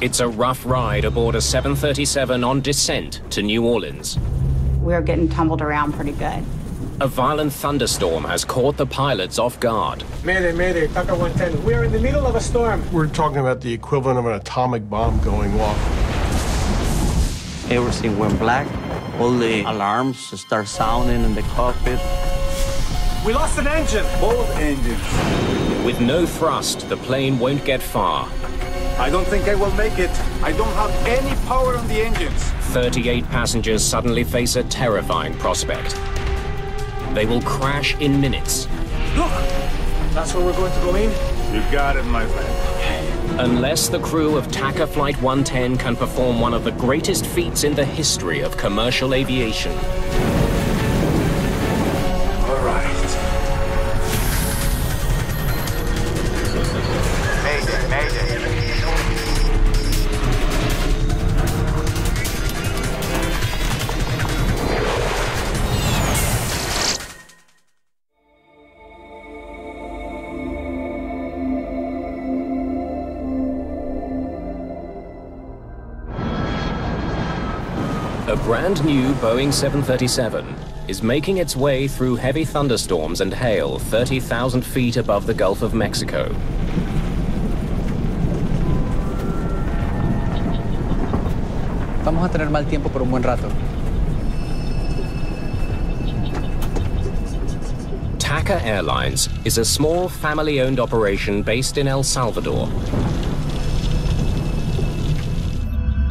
It's a rough ride aboard a 737 on descent to New Orleans. We're getting tumbled around pretty good. A violent thunderstorm has caught the pilots off guard. Mayday, mayday, TACA 110. We're in the middle of a storm. We're talking about the equivalent of an atomic bomb going off. Everything went black. All the alarms start sounding in the cockpit. We lost an engine. Both engines. With no thrust, the plane won't get far. I don't think I will make it. I don't have any power on the engines. 38 passengers suddenly face a terrifying prospect. They will crash in minutes. Look, that's where we're going to go in. You got it, my friend. Unless the crew of TACA Flight 110 can perform one of the greatest feats in the history of commercial aviation. All right. Mayday, mayday. A brand new Boeing 737 is making its way through heavy thunderstorms and hail 30,000 feet above the Gulf of Mexico. Vamos a tener mal tiempo por un buen rato. TACA Airlines is a small family-owned operation based in El Salvador.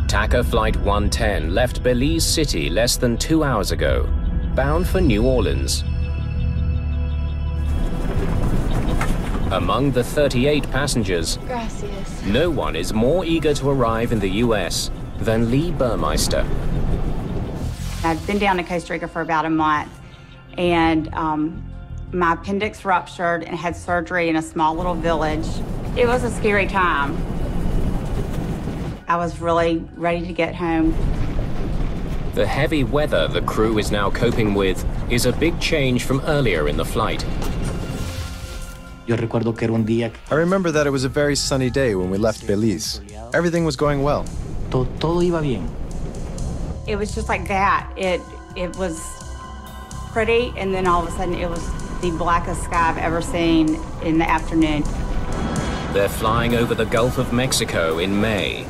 TACA Flight 110 left Belize City less than 2 hours ago, bound for New Orleans. Among the 38 passengers, Gracias. no one is more eager to arrive in the U.S. than Lee Burmeister. I'd been down to Costa Rica for about a month, and my appendix ruptured and had surgery in a small little village. It was a scary time. I was really ready to get home. The heavy weather the crew is now coping with is a big change from earlier in the flight. I remember that it was a very sunny day when we left Belize. Everything was going well. Todo iba bien. It was just like that. It was pretty, and then all of a sudden it was the blackest sky I've ever seen in the afternoon. They're flying over the Gulf of Mexico in May.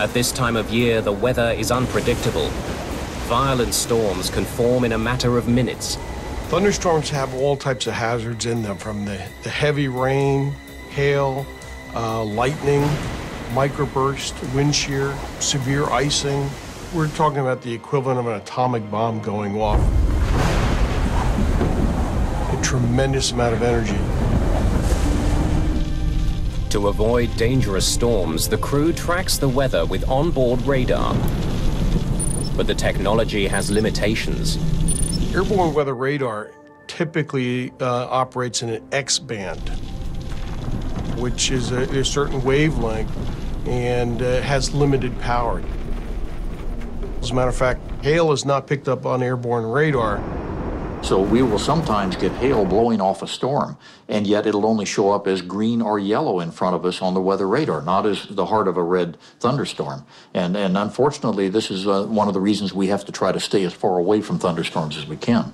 At this time of year, the weather is unpredictable. Violent storms can form in a matter of minutes. Thunderstorms have all types of hazards in them, from the heavy rain, hail, lightning, microburst, wind shear, severe icing. We're talking about the equivalent of an atomic bomb going off. A tremendous amount of energy. To avoid dangerous storms, the crew tracks the weather with onboard radar. But the technology has limitations. Airborne weather radar typically operates in an X band, which is a certain wavelength and has limited power. As a matter of fact, hail is not picked up on airborne radar. So we will sometimes get hail blowing off a storm, and yet it'll only show up as green or yellow in front of us on the weather radar, not as the heart of a red thunderstorm. And unfortunately, this is one of the reasons we have to try to stay as far away from thunderstorms as we can.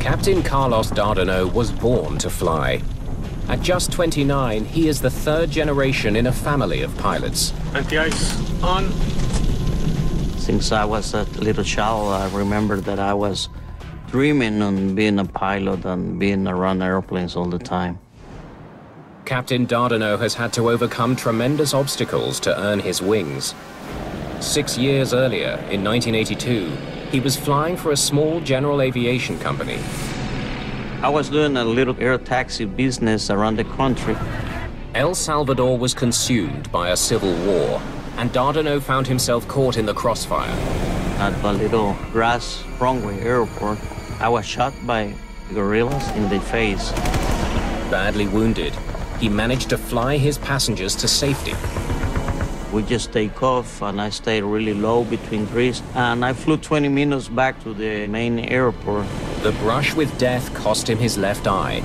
Captain Carlos Dardanau was born to fly. At just 29, he is the third generation in a family of pilots. Anti-ice on. Since I was a little child, I remember that I was dreaming on being a pilot and being around airplanes all the time. Captain Dardanau has had to overcome tremendous obstacles to earn his wings. 6 years earlier, in 1982, he was flying for a small general aviation company. I was doing a little air taxi business around the country. El Salvador was consumed by a civil war, and Dardanau found himself caught in the crossfire. At a little grass runway airport, I was shot by guerrillas in the face. Badly wounded, he managed to fly his passengers to safety. We just take off, and I stayed really low between trees, and I flew 20 minutes back to the main airport. The brush with death cost him his left eye.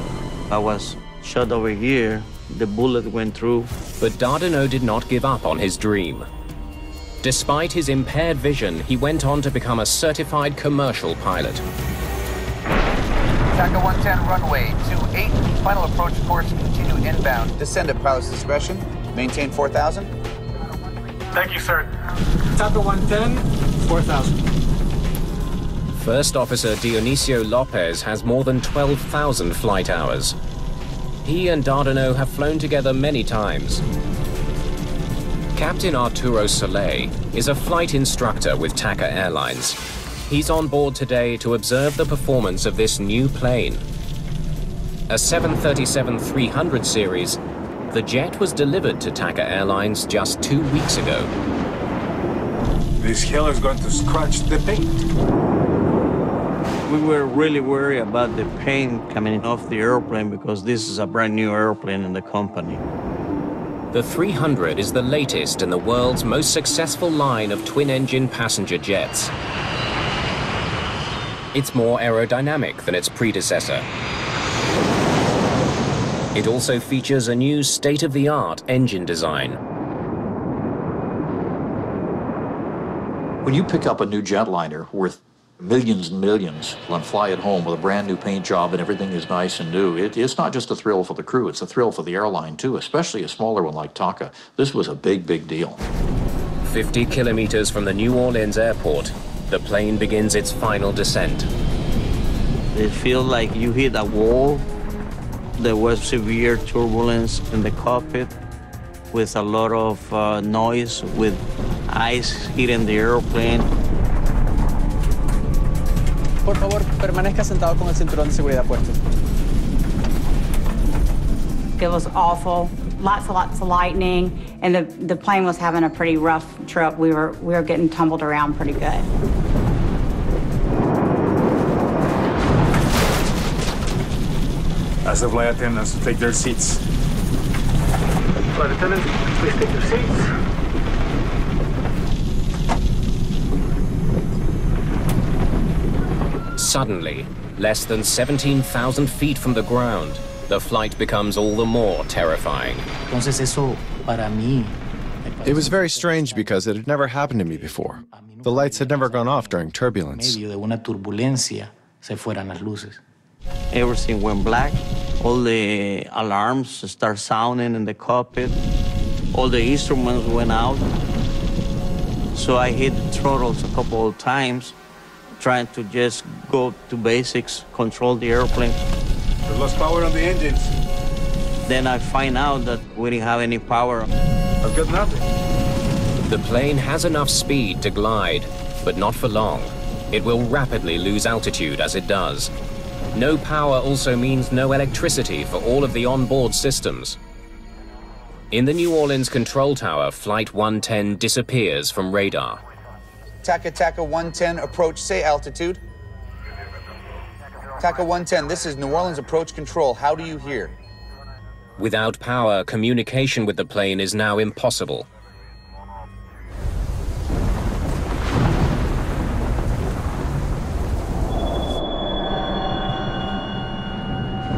I was shot over here, the bullet went through. But Dardanot did not give up on his dream. Despite his impaired vision, he went on to become a certified commercial pilot. TACA 110 runway 28, final approach course, continue inbound. Descend at pilot's discretion, maintain 4,000. Thank you, sir. TACA 110, 4,000. First Officer Dionisio Lopez has more than 12,000 flight hours. He and Dardanot have flown together many times. Captain Arturo Soleil is a flight instructor with TACA Airlines. He's on board today to observe the performance of this new plane. A 737-300 series, the jet was delivered to TACA Airlines just 2 weeks ago. This hill is going to scratch the paint. We were really worried about the paint coming off the airplane because this is a brand new airplane in the company. The 300 is the latest in the world's most successful line of twin-engine passenger jets. It's more aerodynamic than its predecessor. It also features a new state-of-the-art engine design. When you pick up a new jetliner worth millions and millions and fly it home with a brand new paint job and everything is nice and new, it's not just a thrill for the crew, it's a thrill for the airline too, especially a smaller one like TACA. This was a big, big deal. 50 kilometers from the New Orleans airport, the plane begins its final descent. It feels like you hit a wall. There was severe turbulence in the cockpit with a lot of noise, with ice hitting the airplane. Por favor, permanezca sentado con el cinturón de seguridad puesto. It was awful. Lots of lightning, and the plane was having a pretty rough trip. We were getting tumbled around pretty good. As the flight attendants take their seats. Flight attendants, please take your seats. Suddenly, less than 17,000 feet from the ground, the flight becomes all the more terrifying. It was very strange because it had never happened to me before. The lights had never gone off during turbulence. Everything went black. All the alarms start sounding in the cockpit. All the instruments went out. So I hit the throttles a couple of times, trying to just go to basics, control the airplane. We lost power on the engines. Then I find out that we didn't have any power. I've got nothing. The plane has enough speed to glide, but not for long. It will rapidly lose altitude as it does. No power also means no electricity for all of the onboard systems. In the New Orleans control tower, Flight 110 disappears from radar. TACA 110, approach, say altitude. TACA 110, this is New Orleans approach control. How do you hear? Without power, communication with the plane is now impossible.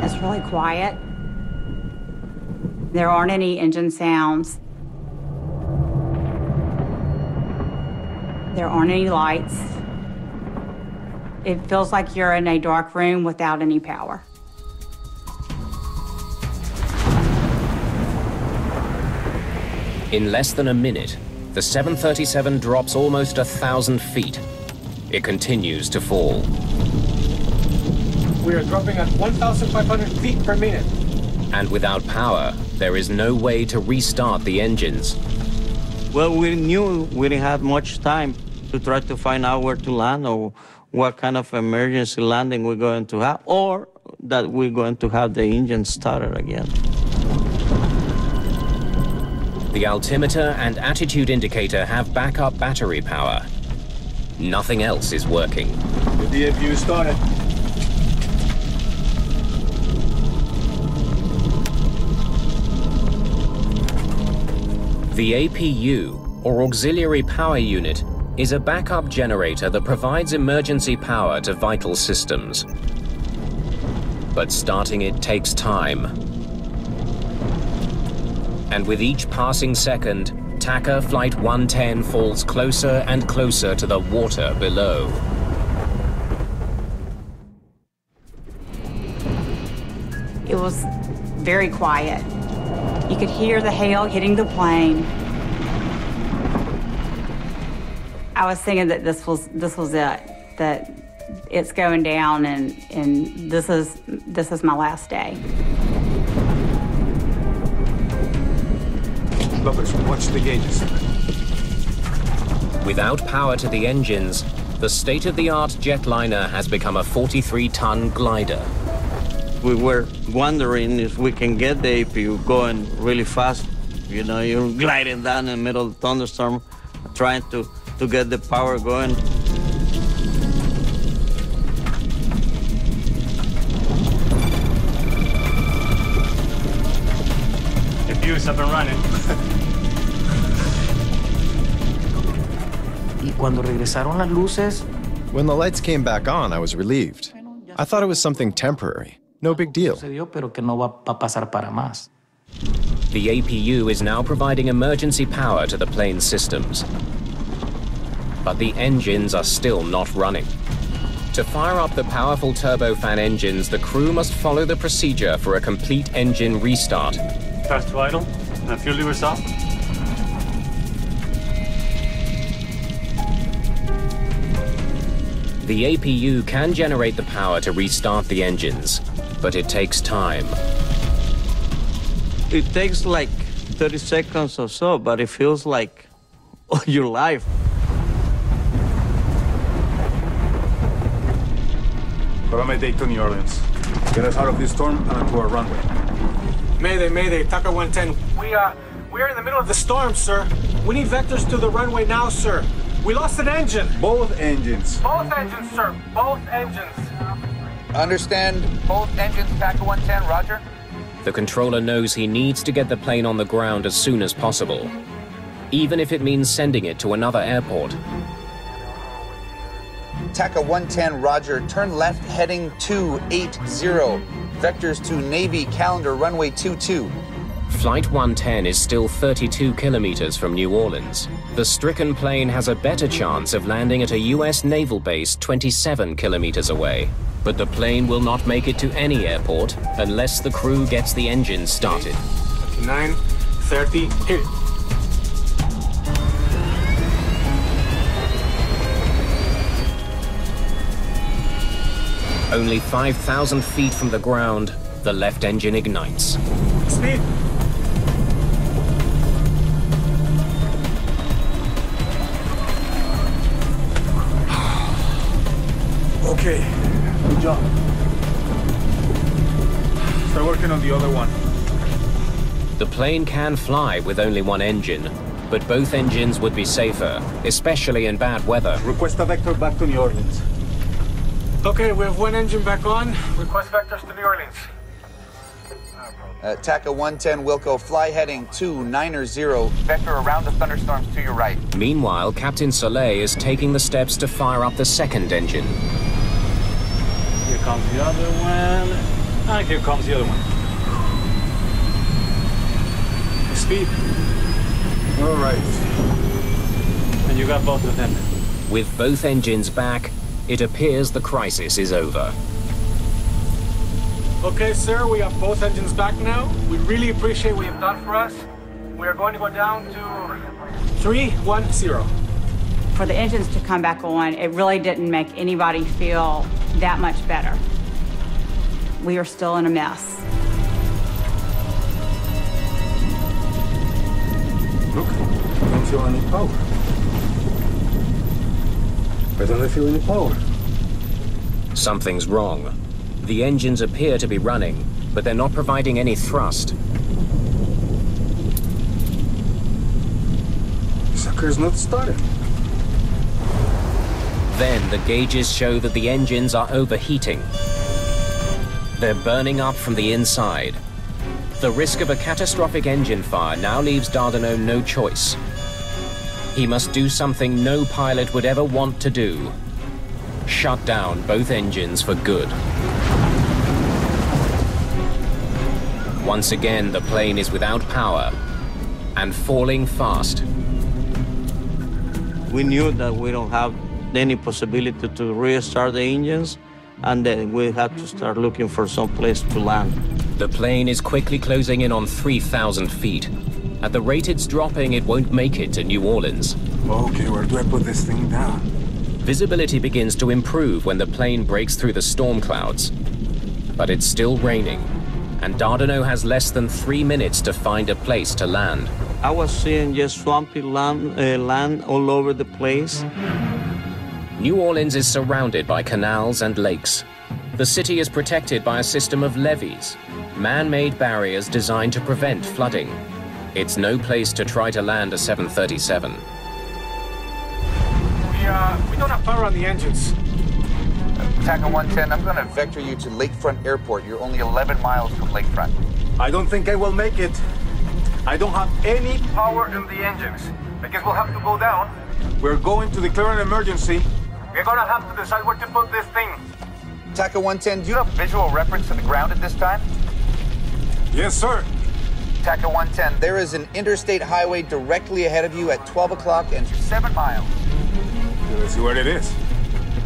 It's really quiet. There aren't any engine sounds. There aren't any lights. It feels like you're in a dark room without any power. In less than a minute, the 737 drops almost 1,000 feet. It continues to fall. We are dropping at 1,500 feet per minute. And without power, there is no way to restart the engines. Well, we knew we didn't have much time to try to find out where to land or what kind of emergency landing we're going to have, or that we're going to have the engine started again. The altimeter and attitude indicator have backup battery power. Nothing else is working. The DFU started. The APU, or Auxiliary Power Unit, is a backup generator that provides emergency power to vital systems. But starting it takes time. And with each passing second, TACA Flight 110 falls closer and closer to the water below. It was very quiet. You could hear the hail hitting the plane. I was thinking that this was it, that it's going down, and this is my last day. Lovers, watch the gauges. Without power to the engines, the state-of-the-art jetliner has become a 43-ton glider. We were wondering if we can get the APU going really fast. You know, you're gliding down in the middle of the thunderstorm, trying to get the power going. APU's up and running. Y cuando regresaron las luces, when the lights came back on, I was relieved. I thought it was something temporary. No big deal. pero que no va a pasar para más. The APU is now providing emergency power to the plane's systems. But the engines are still not running. To fire up the powerful turbofan engines, the crew must follow the procedure for a complete engine restart. Fast to idle, and fuel levers off. The APU can generate the power to restart the engines, but it takes time. It takes like 30 seconds or so, but it feels like your life. Programa day to New Orleans. Get us out of this storm and onto our runway. Mayday, Mayday, TACA 110. We are in the middle of the storm, sir. We need vectors to the runway now, sir. We lost an engine. Both engines. Both engines, sir. Both engines. Understand both engines, TACA 110, roger. The controller knows he needs to get the plane on the ground as soon as possible, even if it means sending it to another airport. TACA 110, roger. Turn left heading 280. Vectors to Navy calendar runway 22. Flight 110 is still 32 kilometers from New Orleans. The stricken plane has a better chance of landing at a US naval base 27 kilometers away. But the plane will not make it to any airport unless the crew gets the engine started. 29, 30, hit it. Only 5,000 feet from the ground, the left engine ignites. Speed. Okay, good job. Start working on the other one. The plane can fly with only one engine, but both engines would be safer, especially in bad weather. Request a vector back to New Orleans. Okay, we have one engine back on. Request vectors to New Orleans. TACA 110, Wilco, fly heading 290. Vector around the thunderstorms to your right. Meanwhile, Captain Soleil is taking the steps to fire up the second engine. Here comes the other one. And here comes the other one. Speed. All right. And you got both of them. With both engines back, it appears the crisis is over. Okay, sir, we have both engines back now. We really appreciate what you've done for us. We are going to go down to 310. For the engines to come back on, it really didn't make anybody feel that much better. We are still in a mess. Look, I don't feel any power. Why don't I feel any power? Something's wrong. The engines appear to be running, but they're not providing any thrust. Sucker's not started. Then the gauges show that the engines are overheating. They're burning up from the inside. The risk of a catastrophic engine fire now leaves Dardanot no choice. He must do something no pilot would ever want to do. Shut down both engines for good. Once again, the plane is without power, and falling fast. We knew that we don't have any possibility to restart the engines, and then we had to start looking for some place to land. The plane is quickly closing in on 3,000 feet. At the rate it's dropping, it won't make it to New Orleans. Okay, where do I put this thing down? Visibility begins to improve when the plane breaks through the storm clouds. But it's still raining, and Dardanelle has less than 3 minutes to find a place to land. I was seeing just swampy land all over the place. New Orleans is surrounded by canals and lakes. The city is protected by a system of levees, man-made barriers designed to prevent flooding. It's no place to try to land a 737. We don't have power on the engines. TACA 110, I'm gonna vector you to Lakefront Airport. You're only 11 miles from Lakefront. I don't think I will make it. I don't have any power in the engines. I guess we'll have to go down. We're going to declare an emergency. We're gonna have to decide where to put this thing. TACA 110, do you have visual reference to the ground at this time? Yes, sir. TACA 110, there is an interstate highway directly ahead of you at 12 o'clock and 7 miles. Let's see what it is.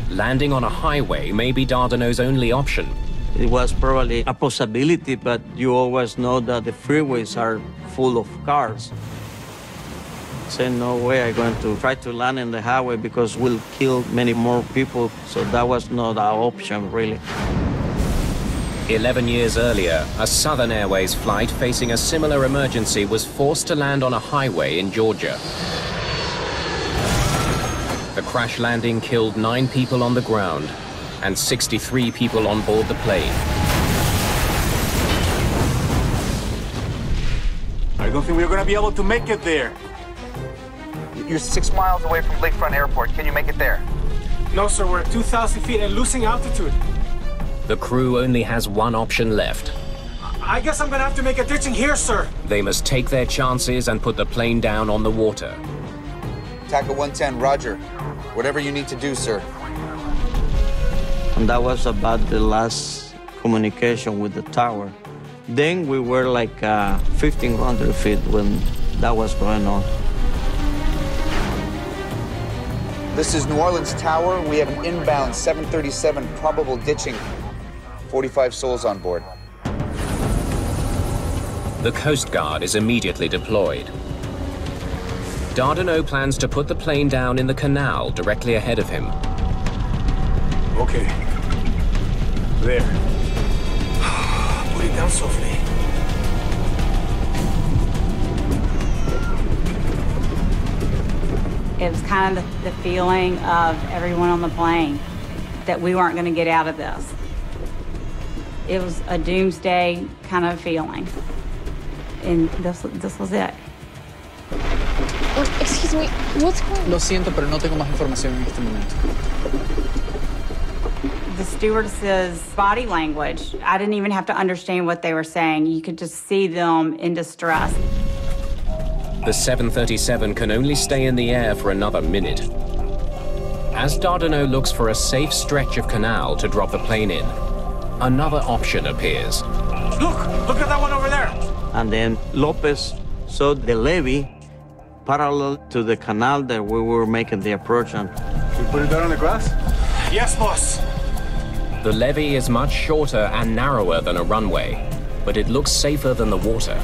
Landing on a highway may be Dardanelle's only option. It was probably a possibility, but you always know that the freeways are full of cars. I said, no way I'm going to try to land in the highway because we'll kill many more people. So that was not our option, really. 11 years earlier, a Southern Airways flight facing a similar emergency was forced to land on a highway in Georgia. The crash landing killed 9 people on the ground and 63 people on board the plane. I don't think we're going to be able to make it there. You're 6 miles away from Lakefront Airport. Can you make it there? No, sir. We're at 2,000 feet and losing altitude. The crew only has one option left. I guess I'm going to have to make a ditching here, sir. They must take their chances and put the plane down on the water. TACA 110, roger. Whatever you need to do, sir. And that was about the last communication with the tower. Then we were like 1,500 feet when that was going on. This is New Orleans Tower. We have an inbound 737 probable ditching. 45 souls on board. The Coast Guard is immediately deployed. Dardanelle plans to put the plane down in the canal directly ahead of him. Okay. There. Put it down softly. It was kind of the feeling of everyone on the plane that we weren't going to get out of this. It was a doomsday kind of feeling. And this was it. Oh, excuse me, what's going on? Lo siento, pero no tengo más información en este momento. The stewardess's body language, I didn't even have to understand what they were saying. You could just see them in distress. The 737 can only stay in the air for another minute. As Dardanelle looks for a safe stretch of canal to drop the plane in, another option appears. Look at that one over there. And then Lopez saw the levee parallel to the canal that we were making the approach on. Should we put it down on the grass? Yes, boss. The levee is much shorter and narrower than a runway, but it looks safer than the water.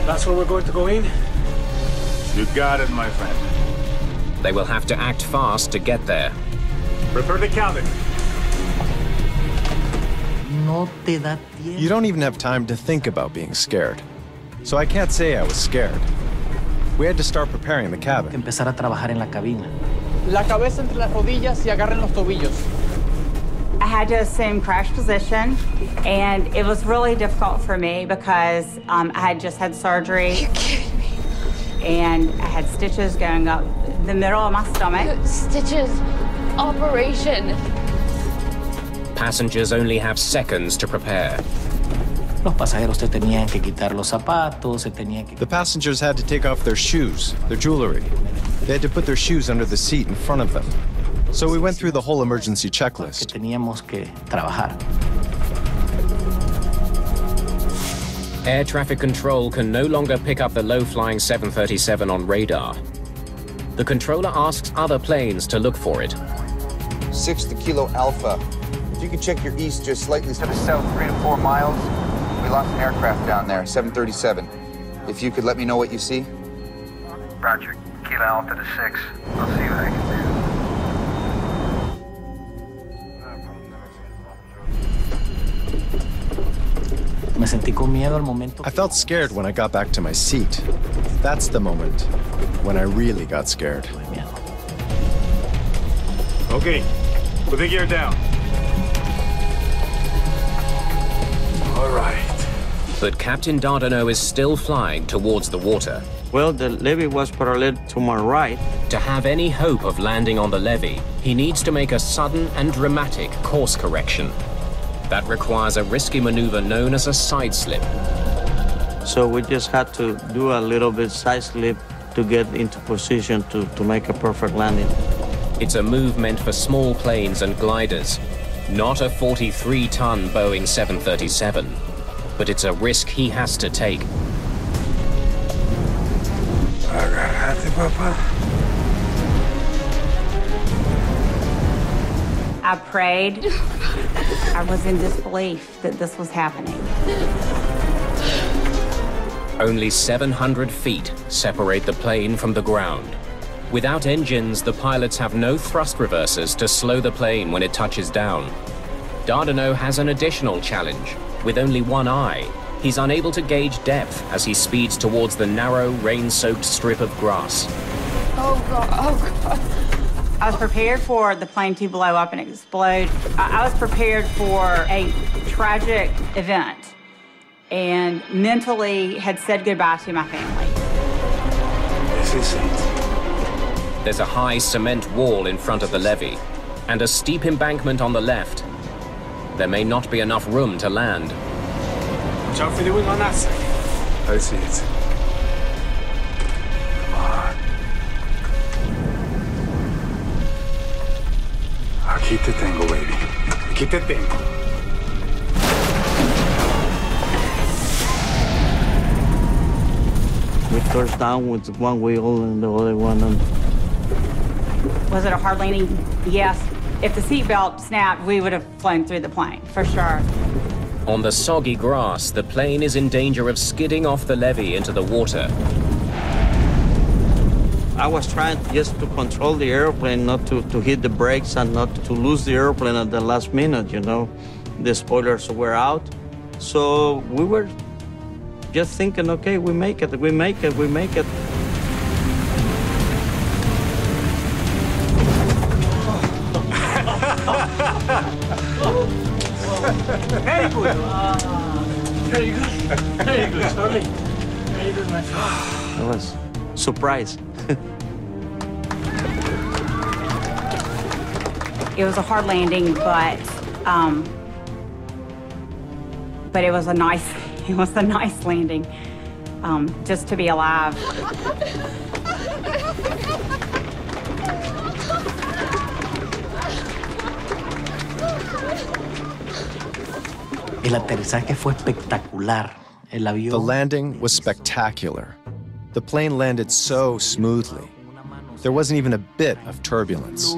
That's where we're going to go in? You got it, my friend. They will have to act fast to get there. Prepare the cabin. No te da tiempo. You don't even have time to think about being scared. So I can't say I was scared. We had to start preparing the cabin. Empezar a trabajar en la cabina. La cabeza entre las rodillas y agarren los tobillos. I had to assume crash position, and it was really difficult for me because I had just had surgery. Are you kidding me? And I had stitches going up the middle of my stomach. Stitches. Operation. Passengers only have seconds to prepare. Los pasajeros se tenían que quitar los zapatos, se tenían que... The passengers had to take off their shoes, their jewelry. They had to put their shoes under the seat in front of them. So we went through the whole emergency checklist. Teníamos que trabajar. Air traffic control can no longer pick up the low-flying 737 on radar. The controller asks other planes to look for it. 6 to Kilo Alpha. If you could check your east just slightly to the south 3 to 4 miles, we lost an aircraft down there, 737. If you could let me know what you see. Roger. Kilo Alpha to 6. I'll see what I can I felt scared when I got back to my seat. That's the moment when I really got scared. Okay, put the gear down. All right. But Captain Dardanot is still flying towards the water. Well, the levee was parallel to my right. To have any hope of landing on the levee, he needs to make a sudden and dramatic course correction. That requires a risky maneuver known as a side slip. So we just had to do a little bit side slip to get into position to make a perfect landing. It's a move meant for small planes and gliders, not a 43-ton Boeing 737. But it's a risk he has to take. I prayed. I was in disbelief that this was happening. Only 700 feet separate the plane from the ground. Without engines, the pilots have no thrust reversers to slow the plane when it touches down. Dardanot has an additional challenge. With only one eye, he's unable to gauge depth as he speeds towards the narrow, rain-soaked strip of grass. Oh, God. Oh, God. I was prepared for the plane to blow up and explode. I was prepared for a tragic event and mentally had said goodbye to my family. This is it. There's a high cement wall in front of the levee and a steep embankment on the left. There may not be enough room to land. Watch out for the wing on that side. I see it. Come on. Aquí te tengo, baby. Aquí te tengo. We touched down with one wheel and the other one. Was it a hard landing? Yes. If the seatbelt snapped, we would have flown through the plane, for sure. On the soggy grass, the plane is in danger of skidding off the levee into the water. I was trying just to control the airplane, not to hit the brakes and not to lose the airplane at the last minute, you know. The spoilers were out. So we were just thinking, okay, we make it, we make it, we make it. Very good. Very good. Very good, sorry. Very good, my friend. It was surprise. It was a hard landing, but it was a nice landing, just to be alive. El aterrizaje fue espectacular. El avión. The landing was spectacular. The plane landed so smoothly. There wasn't even a bit of turbulence.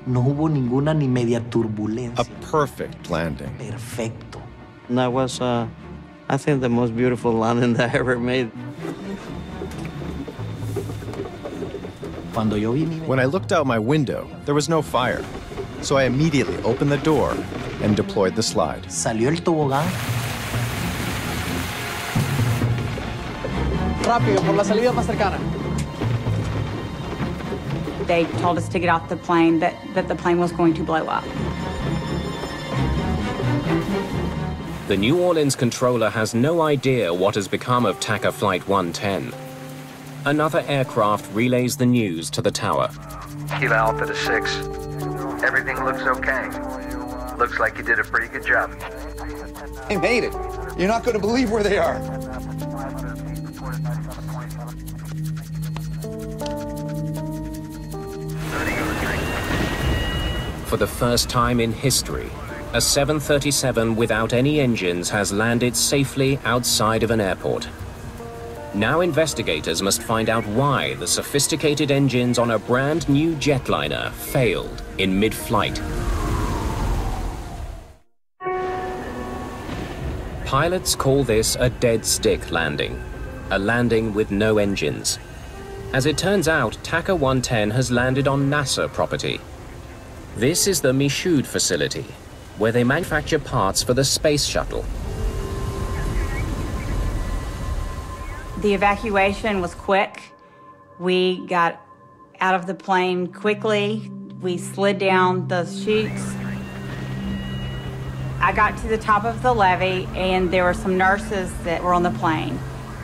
No hubo ninguna ni media turbulencia. A perfect landing. Perfecto. And that was, I think, the most beautiful landing that I ever made. When I looked out my window, there was no fire. So I immediately opened the door and deployed the slide. Salió el tobogán. Rápido, por la salida más cercana. They told us to get off the plane, that the plane was going to blow up. The New Orleans controller has no idea what has become of TACA Flight 110. Another aircraft relays the news to the tower. Kilo Alpha to 6. Everything looks okay. Looks like you did a pretty good job. They made it. You're not going to believe where they are. For the first time in history, A 737 without any engines has landed safely outside of an airport. Now investigators must find out why the sophisticated engines on a brand new jetliner failed in mid-flight. Pilots call this a dead stick landing, a landing with no engines. As it turns out, TACA 110 has landed on NASA property. This is the Michoud facility, where they manufacture parts for the space shuttle. The evacuation was quick. We got out of the plane quickly. We slid down the chutes. I got to the top of the levee, and there were some nurses that were on the plane,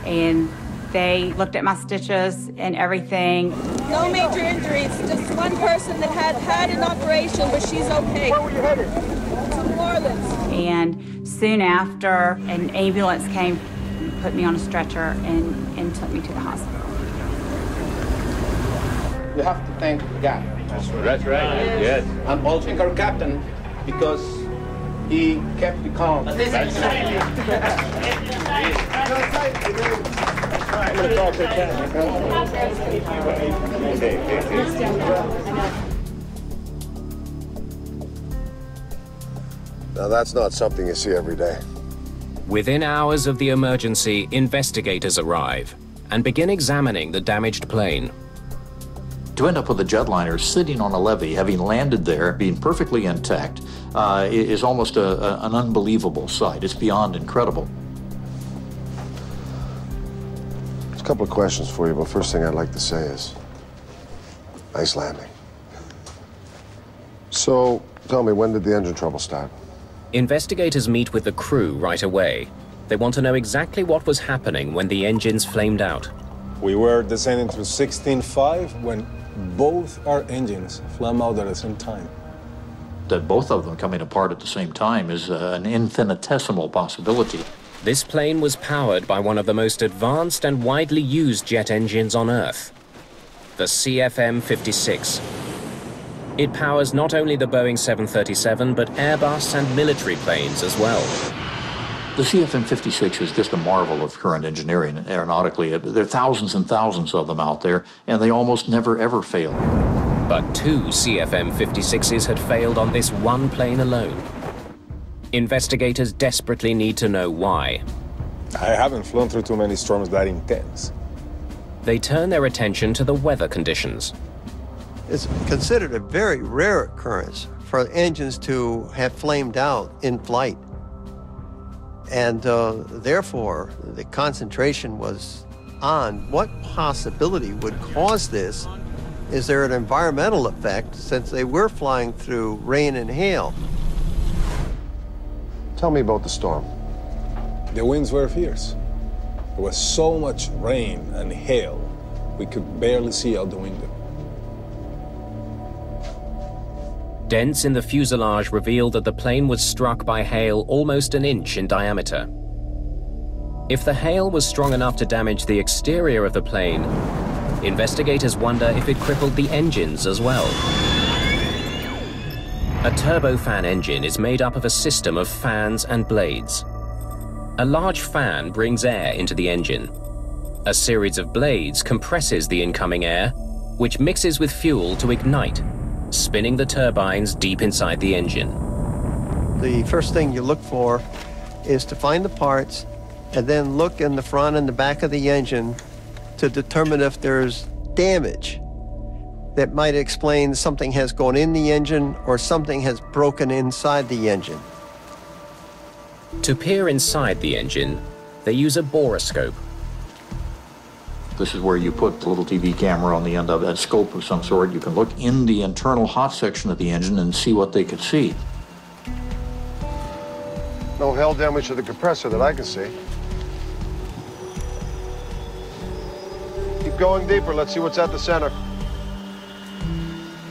and they looked at my stitches and everything. No major injuries, just one person that had an operation, but she's okay. Where were you headed? To New Orleans. And soon after, an ambulance came, put me on a stretcher, and took me to the hospital. You have to thank God. That's right. Yes. And also our captain, because he kept me calm. That's right. I'm going to talk to the captain. Now that's not something you see every day. Within hours of the emergency, investigators arrive and begin examining the damaged plane. To end up with a jetliner sitting on a levee, having landed there, being perfectly intact, is almost an unbelievable sight. It's beyond incredible. There's a couple of questions for you, but first thing I'd like to say is, nice landing. So, tell me, when did the engine trouble start? Investigators meet with the crew right away. They want to know exactly what was happening when the engines flamed out. We were descending through 16.5 when both our engines flamed out at the same time. That both of them coming apart at the same time is an infinitesimal possibility. This plane was powered by one of the most advanced and widely used jet engines on Earth, the CFM56. It powers not only the Boeing 737, but Airbus and military planes as well. The CFM56 is just a marvel of current engineering aeronautically. There are thousands and thousands of them out there, and they almost never ever fail. But 2 CFM56s had failed on this one plane alone. Investigators desperately need to know why. I haven't flown through too many storms that intense. They turn their attention to the weather conditions. It's considered a very rare occurrence for engines to have flamed out in flight. And therefore, the concentration was on what possibility would cause this. Is there an environmental effect, since they were flying through rain and hail? Tell me about the storm. The winds were fierce. There was so much rain and hail, we could barely see out the window. Dents in the fuselage revealed that the plane was struck by hail almost an inch in diameter. If the hail was strong enough to damage the exterior of the plane, investigators wonder if it crippled the engines as well. A turbofan engine is made up of a system of fans and blades. A large fan brings air into the engine. A series of blades compresses the incoming air, which mixes with fuel to ignite, spinning the turbines deep inside the engine. The first thing you look for is to find the parts and then look in the front and the back of the engine to determine if there's damage that might explain something has gone in the engine or something has broken inside the engine. To peer inside the engine, they use a borescope. This is where you put the little TV camera on the end of a scope of some sort. You can look in the internal hot section of the engine and see what they could see. No hail damage to the compressor that I can see. Keep going deeper. Let's see what's at the center.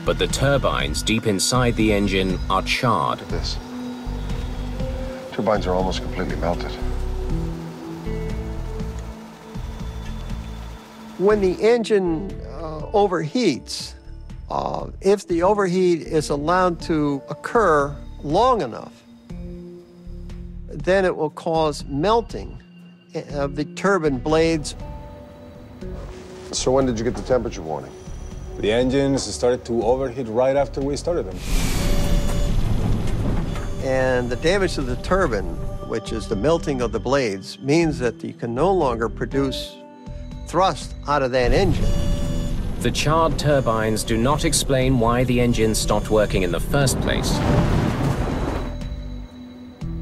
But the turbines deep inside the engine are charred. Look at this. Turbines are almost completely melted. When the engine overheats, if the overheat is allowed to occur long enough, then it will cause melting of the turbine blades. So when did you get the temperature warning? The engines started to overheat right after we started them. And the damage to the turbine, which is the melting of the blades, means that you can no longer produce thrust out of that engine. The charred turbines do not explain why the engine stopped working in the first place.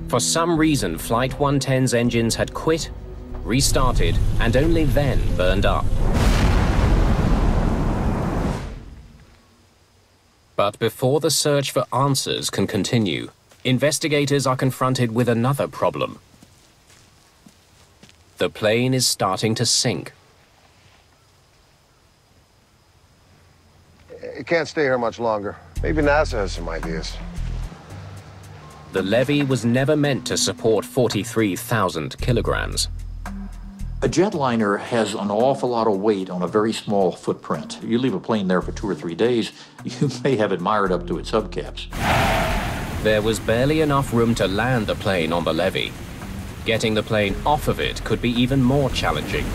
For some reason, Flight 110's engines had quit, restarted, and only then burned up. But before the search for answers can continue, investigators are confronted with another problem. The plane is starting to sink. It can't stay here much longer. Maybe NASA has some ideas. The levee was never meant to support 43,000 kilograms. A jetliner has an awful lot of weight on a very small footprint. You leave a plane there for 2 or 3 days, you may have it mired up to its hubcaps. There was barely enough room to land the plane on the levee. Getting the plane off of it could be even more challenging.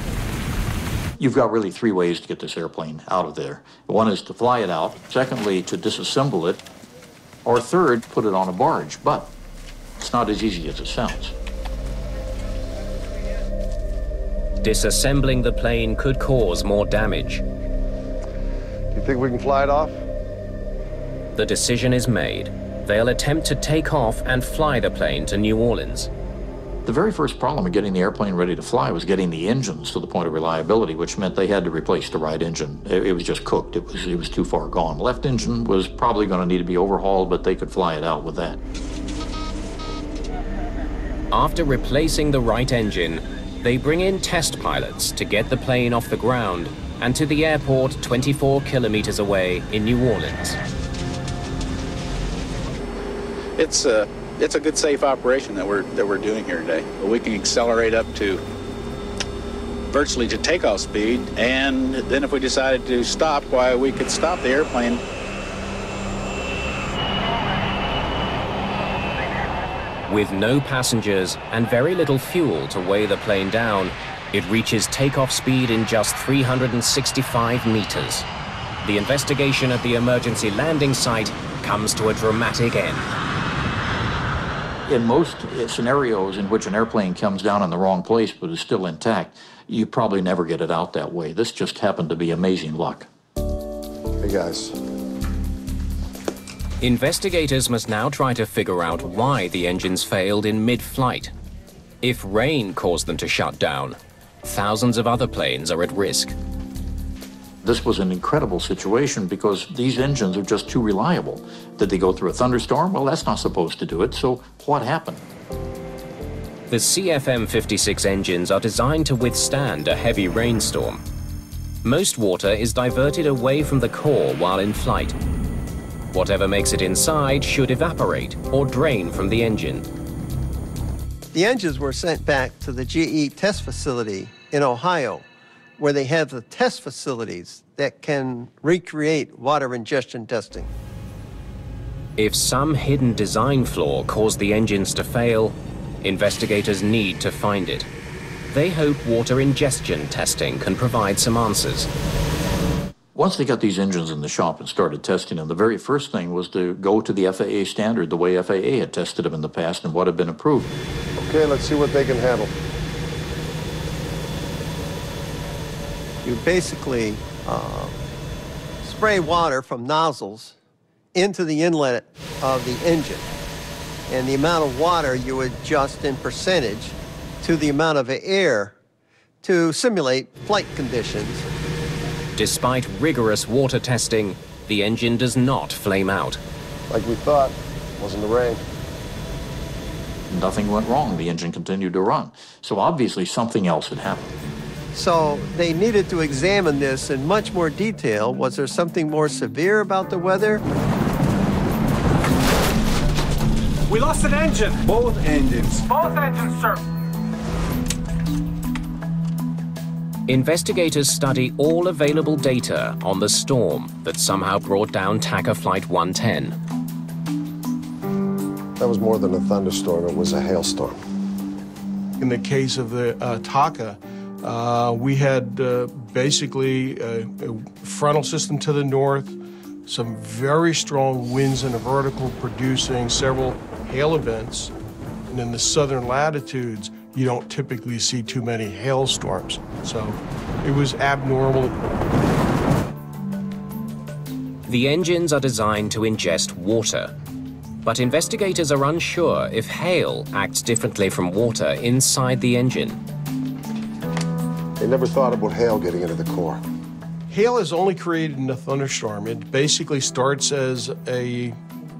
You've got really 3 ways to get this airplane out of there. One is to fly it out, secondly, to disassemble it, or third, put it on a barge. But it's not as easy as it sounds. Disassembling the plane could cause more damage. Do you think we can fly it off? The decision is made. They'll attempt to take off and fly the plane to New Orleans. The very first problem of getting the airplane ready to fly was getting the engines to the point of reliability, which meant they had to replace the right engine. It was just cooked. It was too far gone. The left engine was probably going to need to be overhauled, but they could fly it out with that. After replacing the right engine, they bring in test pilots to get the plane off the ground and to the airport 24 kilometers away in New Orleans. It's a good, safe operation that we're doing here today. We can accelerate up to virtually to takeoff speed, and then if we decided to stop, why, we could stop the airplane. With no passengers and very little fuel to weigh the plane down, it reaches takeoff speed in just 365 meters. The investigation at the emergency landing site comes to a dramatic end. In most scenarios in which an airplane comes down in the wrong place but is still intact, you probably never get it out that way. This just happened to be amazing luck. Hey guys. Investigators must now try to figure out why the engines failed in mid-flight. If rain caused them to shut down, thousands of other planes are at risk. This was an incredible situation because these engines are just too reliable. Did they go through a thunderstorm? Well, that's not supposed to do it, so what happened? The CFM56 engines are designed to withstand a heavy rainstorm. Most water is diverted away from the core while in flight. Whatever makes it inside should evaporate or drain from the engine. The engines were sent back to the GE test facility in Ohio, where they have the test facilities that can recreate water ingestion testing. If some hidden design flaw caused the engines to fail, investigators need to find it. They hope water ingestion testing can provide some answers. Once they got these engines in the shop and started testing them, the very first thing was to go to the FAA standard, the way FAA had tested them in the past and what had been approved. Okay, let's see what they can handle. You basically spray water from nozzles into the inlet of the engine. And the amount of water you adjust in percentage to the amount of air to simulate flight conditions. Despite rigorous water testing, the engine does not flame out. Like we thought, wasn't the rain. Nothing went wrong. The engine continued to run. So obviously something else had happened. So they needed to examine this in much more detail. Was there something more severe about the weather? We lost an engine. Both engines. Both engines, sir. Investigators study all available data on the storm that somehow brought down TACA Flight 110. That was more than a thunderstorm, it was a hailstorm. In the case of the TACA, we had basically a frontal system to the north, some very strong winds in the vertical producing several hail events. And in the southern latitudes, you don't typically see too many hailstorms. So it was abnormal. The engines are designed to ingest water, but investigators are unsure if hail acts differently from water inside the engine. They never thought about hail getting into the core. Hail is only created in a thunderstorm. It basically starts as a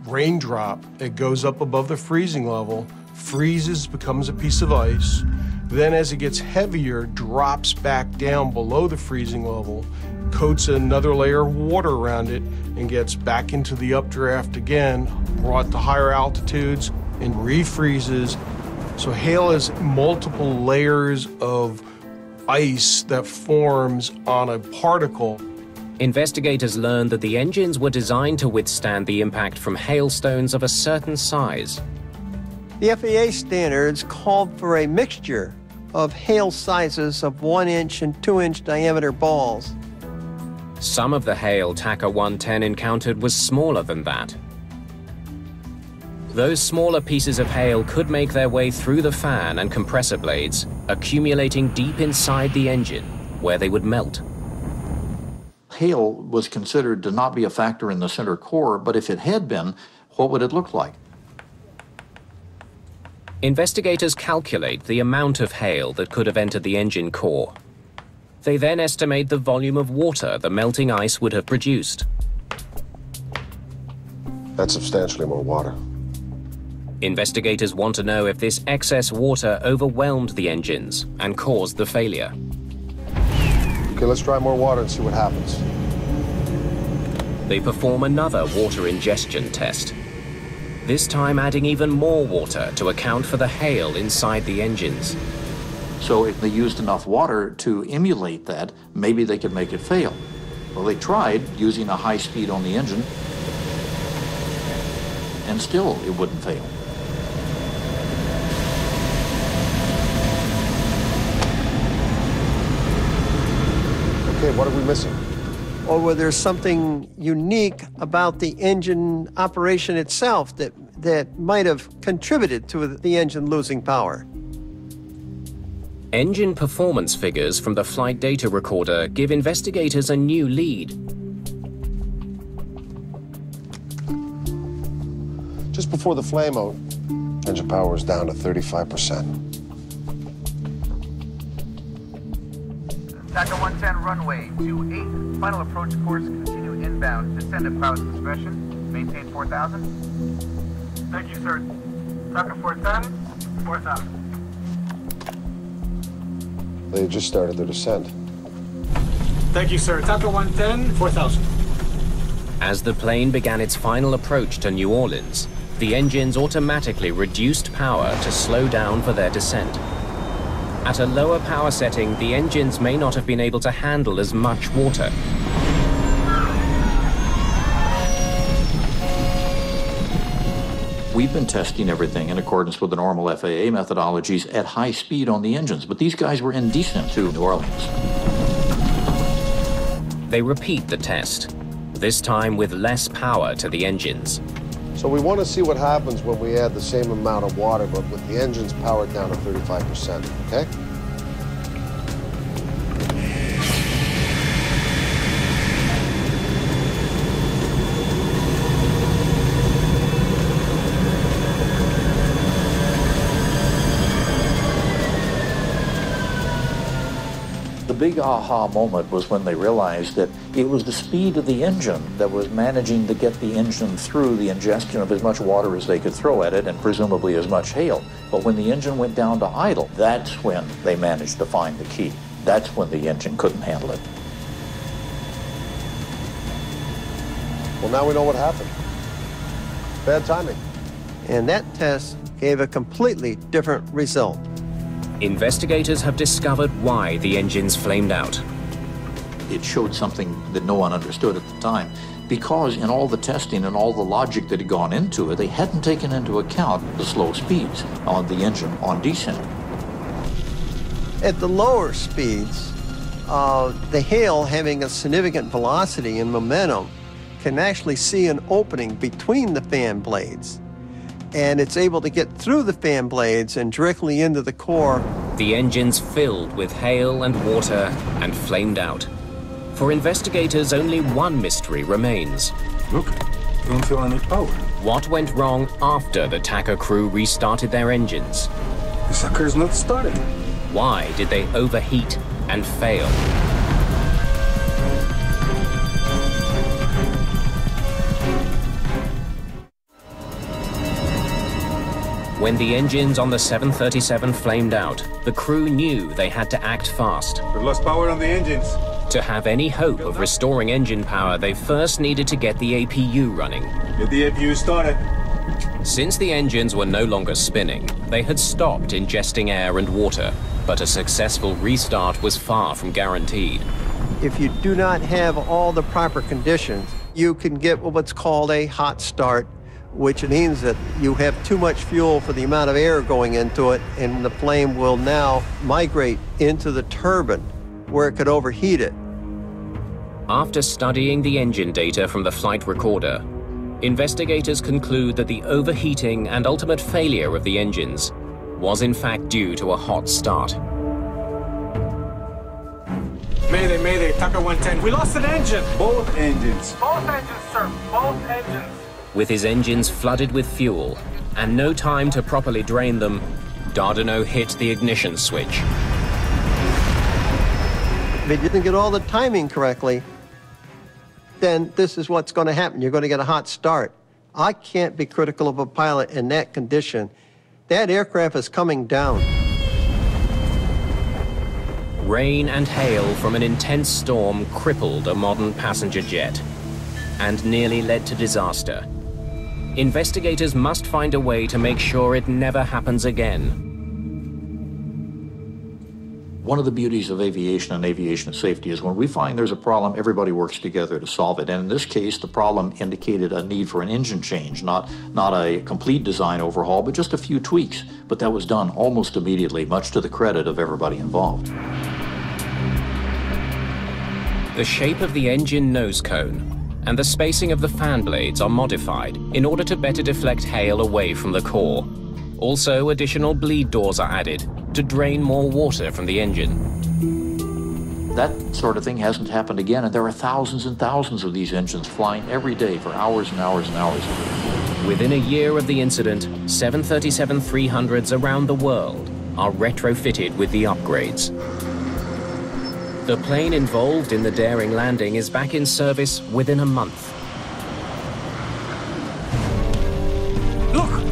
raindrop. It goes up above the freezing level, freezes, becomes a piece of ice. Then as it gets heavier, drops back down below the freezing level, coats another layer of water around it, and gets back into the updraft again, brought to higher altitudes, and refreezes. So hail is multiple layers of ice that forms on a particle. Investigators learned that the engines were designed to withstand the impact from hailstones of a certain size. The FAA standards called for a mixture of hail sizes of 1-inch and 2-inch diameter balls. Some of the hail TACA 110 encountered was smaller than that. Those smaller pieces of hail could make their way through the fan and compressor blades, accumulating deep inside the engine, where they would melt. Hail was considered to not be a factor in the center core, but if it had been, what would it look like? Investigators calculate the amount of hail that could have entered the engine core. They then estimate the volume of water the melting ice would have produced. That's substantially more water. Investigators want to know if this excess water overwhelmed the engines and caused the failure. Okay, let's try more water and see what happens. They perform another water ingestion test, this time adding even more water to account for the hail inside the engines. So if they used enough water to emulate that, maybe they could make it fail. Well, they tried using a high speed on the engine, and still it wouldn't fail. Okay, what are we missing? Or whether there's something unique about the engine operation itself that might have contributed to the engine losing power. Engine performance figures from the flight data recorder give investigators a new lead. Just before the flame-out, engine power was down to 35%. TACA 110 runway 28, final approach course, continue inbound, descend at pilot discretion, maintain 4,000. Thank you, sir. TACA 410, 4,000. They had just started their descent. Thank you, sir. TACA 110, 4,000. As the plane began its final approach to New Orleans, the engines automatically reduced power to slow down for their descent. At a lower power setting, the engines may not have been able to handle as much water. We've been testing everything in accordance with the normal FAA methodologies at high speed on the engines, but these guys were in descent to New Orleans. They repeat the test, this time with less power to the engines. So we want to see what happens when we add the same amount of water, but with the engines powered down to 35%, okay? The big aha moment was when they realized that it was the speed of the engine that was managing to get the engine through the ingestion of as much water as they could throw at it, and presumably as much hail. But when the engine went down to idle, that's when they managed to find the key. That's when the engine couldn't handle it. Well, now we know what happened. Bad timing. And that test gave a completely different result. Investigators have discovered why the engines flamed out. It showed something that no one understood at the time, because in all the testing and all the logic that had gone into it, they hadn't taken into account the slow speeds on the engine on descent. At the lower speeds, the hail, having a significant velocity and momentum, can actually see an opening between the fan blades. And it's able to get through the fan blades and directly into the core. The engines filled with hail and water and flamed out. For investigators, only one mystery remains. Look, don't feel any power. What went wrong after the TACA crew restarted their engines? The sucker's not started. Why did they overheat and fail? When the engines on the 737 flamed out, the crew knew they had to act fast. We've lost power on the engines. To have any hope of restoring engine power, they first needed to get the APU running. Get the APU started. Since the engines were no longer spinning, they had stopped ingesting air and water, but a successful restart was far from guaranteed. If you do not have all the proper conditions, you can get what's called a hot start, which means that you have too much fuel for the amount of air going into it, and the flame will now migrate into the turbine, where it could overheat it. After studying the engine data from the flight recorder, investigators conclude that the overheating and ultimate failure of the engines was in fact due to a hot start. Mayday, mayday, TACA 110. We lost an engine. Both engines. Both engines, sir. Both engines. With his engines flooded with fuel and no time to properly drain them, Dardanot hit the ignition switch. If you didn't get all the timing correctly, then this is what's going to happen. You're going to get a hot start. I can't be critical of a pilot in that condition. That aircraft is coming down. Rain and hail from an intense storm crippled a modern passenger jet and nearly led to disaster. Investigators must find a way to make sure it never happens again. One of the beauties of aviation and aviation safety is when we find there's a problem, everybody works together to solve it. And in this case, the problem indicated a need for an engine change, not a complete design overhaul, but just a few tweaks. But that was done almost immediately, much to the credit of everybody involved. The shape of the engine nose cone and the spacing of the fan blades are modified in order to better deflect hail away from the core. Also, additional bleed doors are added to drain more water from the engine. That sort of thing hasn't happened again, and there are thousands and thousands of these engines flying every day for hours and hours and hours. Within a year of the incident, 737-300s around the world are retrofitted with the upgrades. The plane involved in the daring landing is back in service within a month.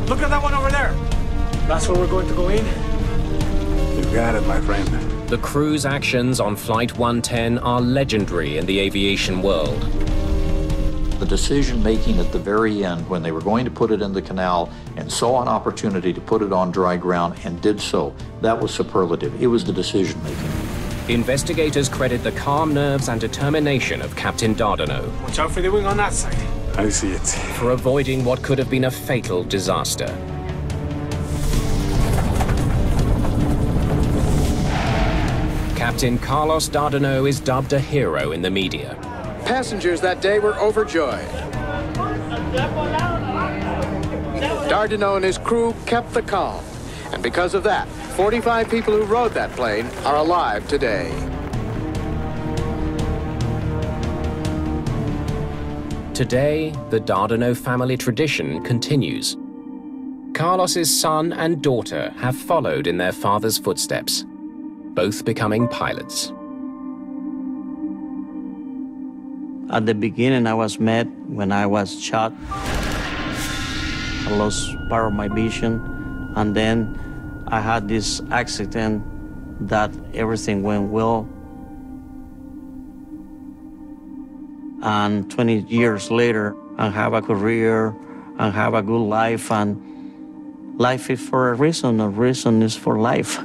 Look at that one over there. That's where we're going to go in. You got it, my friend. The crew's actions on Flight 110 are legendary in the aviation world. The decision-making at the very end, when they were going to put it in the canal and saw an opportunity to put it on dry ground and did so, that was superlative. It was the decision-making. Investigators credit the calm nerves and determination of Captain Dardanot. Watch out for the wing on that side. I see it. For avoiding what could have been a fatal disaster. Captain Carlos Dardanot is dubbed a hero in the media. Passengers that day were overjoyed. Dardanot and his crew kept the calm, and because of that, 45 people who rode that plane are alive today. Today, the Dardanot family tradition continues. Carlos's son and daughter have followed in their father's footsteps, both becoming pilots. At the beginning, I was mad when I was shot. I lost part of my vision, and then I had this accident that everything went well. And 20 years later, I have a career, I have a good life, and life is for a reason is for life.